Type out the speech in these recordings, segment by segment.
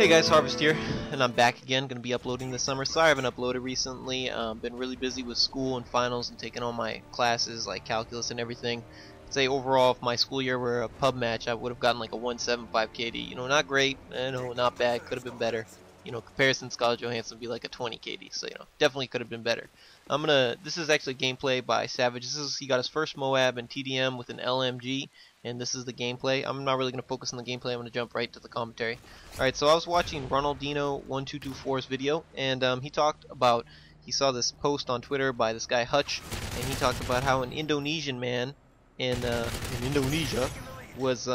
Hey guys, Harvest here, and I'm back again. Going to be uploading this summer. Sorry I haven't uploaded recently. Been really busy with school and finals and taking all my classes like calculus and everything. I'd say overall, if my school year were a pub match, I would have gotten like a 175 KD. You know, not great, not bad. Could have been better. You know, comparison Scarlett Johansson would be like a 20 KD. So definitely could have been better. This is actually gameplay by Savage. He got his first Moab and TDM with an LMG. And this is the gameplay. I'm not really going to focus on the gameplay. I'm going to jump right to the commentary. Alright, so I was watching Ronaldinho1224's video, and he saw this post on Twitter by this guy Hutch, and he talked about how an Indonesian man in Indonesia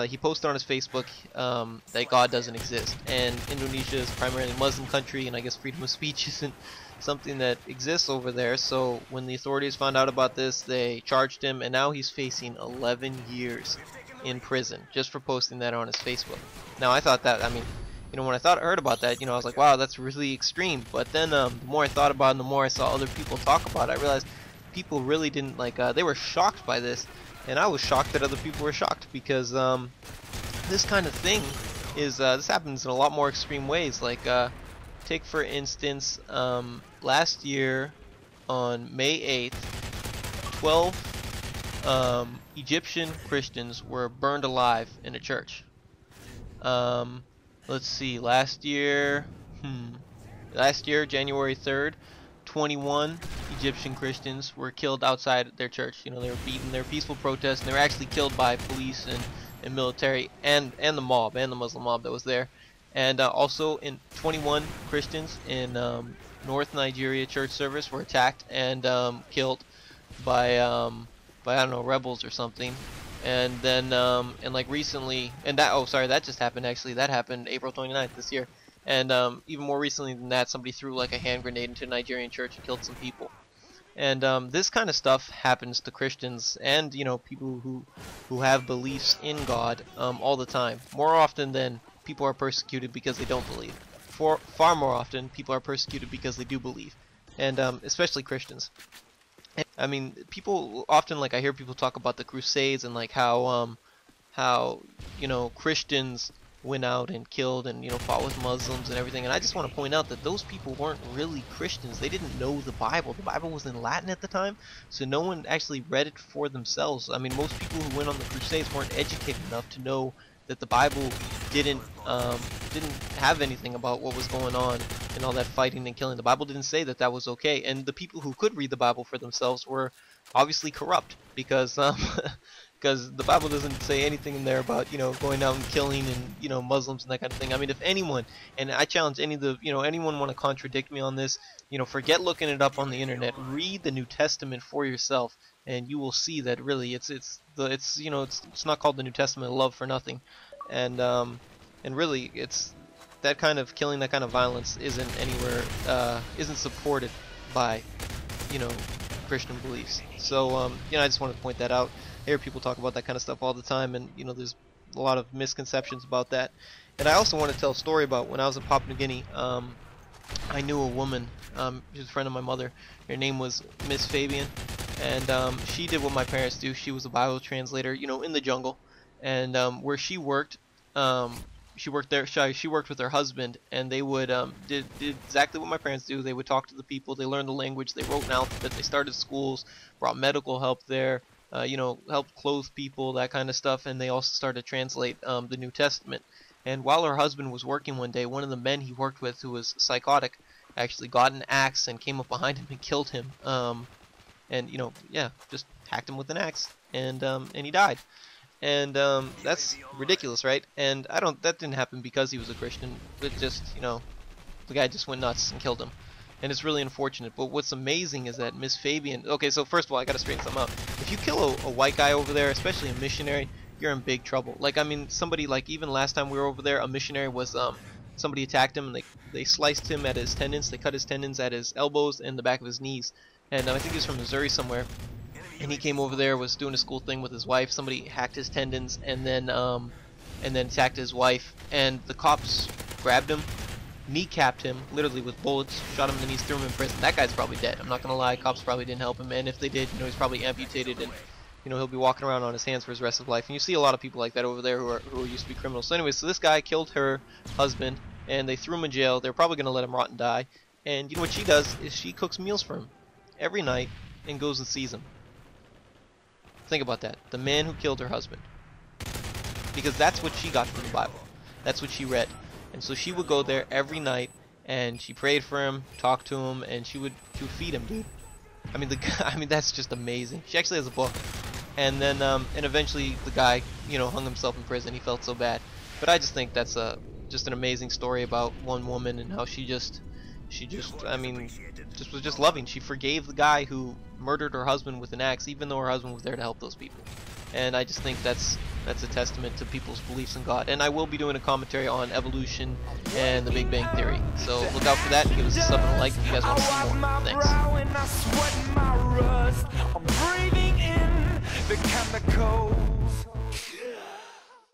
he posted on his Facebook that God doesn't exist. And Indonesia is primarily a Muslim country, and I guess freedom of speech isn't something that exists over there. So when the authorities found out about this, they charged him, and now he's facing 11 years in prison just for posting that on his Facebook. Now I thought that, when I heard about that, I was like, wow, that's really extreme. But then the more I thought about it and the more I saw other people talk about it, I realized people really didn't they were shocked by this, and I was shocked that other people were shocked, because this kind of thing is this happens in a lot more extreme ways. Take for instance, last year on May 8th, 12 Egyptian Christians were burned alive in a church. Let's see, last year, January 3rd, 21 Egyptian Christians were killed outside their church. They were beaten, they were peaceful protests, and they were actually killed by police and military and the mob, and the Muslim mob that was there. And also, 21 Christians in North Nigeria church service were attacked and killed by I don't know, rebels or something. And then recently, that just happened actually. That happened April 29th this year. And even more recently than that, somebody threw like a hand grenade into a Nigerian church and killed some people. And this kind of stuff happens to Christians and people who have beliefs in God all the time. More often than people are persecuted because they don't believe. Far more often, people are persecuted because they do believe, and especially Christians. People often, I hear people talk about the Crusades and how Christians went out and killed and fought with Muslims and everything. And I just want to point out that those people weren't really Christians. They didn't know the Bible. The Bible was in Latin at the time, so no one actually read it for themselves. Most people who went on the Crusades weren't educated enough to know that the Bible didn't have anything about what was going on and all that fighting and killing. The Bible didn't say that was okay, and the people who could read the Bible for themselves were obviously corrupt, because because the Bible doesn't say anything in there about going out and killing and Muslims and that kind of thing. If anyone, and I challenge any of the anyone want to contradict me on this, forget looking it up on the internet. Read the New Testament for yourself, and you will see that really it's not called the New Testament of love for nothing. And really it's that kind of killing, that kind of violence isn't anywhere isn't supported by Christian beliefs. So I just wanted to point that out. I hear people talk about that kind of stuff all the time, and there's a lot of misconceptions about that. And I also want to tell a story about when I was in Papua New Guinea. I knew a woman, she was a friend of my mother. Her name was Miss Fabian, and she did what my parents do. She was a Bible translator, in the jungle. And where she worked there. She worked with her husband, and they would did exactly what my parents do. They would talk to the people. They learned the language. They wrote an alphabet. They started schools, brought medical help there. Helped clothe people, that kind of stuff. And they also started to translate the New Testament. And while her husband was working one day, one of the men he worked with, who was psychotic, actually got an axe and came up behind him and killed him. Just hacked him with an axe, and he died. And that's ridiculous, right? And that didn't happen because he was a Christian. It just, the guy just went nuts and killed him. And it's really unfortunate. But what's amazing is that Miss Fabian... Okay, so first of all, I gotta straighten something out. If you kill a white guy over there, especially a missionary, you're in big trouble. Somebody, even last time we were over there, a missionary was, somebody attacked him, and they sliced him at his tendons. They cut his tendons at his elbows and the back of his knees. And I think he was from Missouri somewhere. And he came over there, was doing a school thing with his wife. Somebody hacked his tendons and then attacked his wife. And the cops grabbed him, kneecapped him, literally with bullets, shot him in the knees, threw him in prison. That guy's probably dead. I'm not gonna lie. Cops probably didn't help him, and if they did, he's probably amputated, and he'll be walking around on his hands for his rest of life. And you see a lot of people like that over there who used to be criminals. So anyway, so this guy killed her husband, and they threw him in jail. They're probably going to let him rot and die. And you know what she does is she cooks meals for him every night and goes and sees him. Think about that. The man who killed her husband. Because that's what she got from the Bible. That's what she read. And so she would go there every night and she prayed for him, talked to him, and she would feed him, dude. I mean, that's just amazing. She actually has a book. And then and eventually the guy, you know, hung himself in prison. He felt so bad. But I just think that's just an amazing story about one woman and how she just I mean, was just loving. She forgave the guy who murdered her husband with an axe, even though her husband was there to help those people. And I just think that's a testament to people's beliefs in God. And I will be doing a commentary on evolution and the Big Bang Theory. So look out for that. Give us a sub and a like if you guys want to see more. Thanks.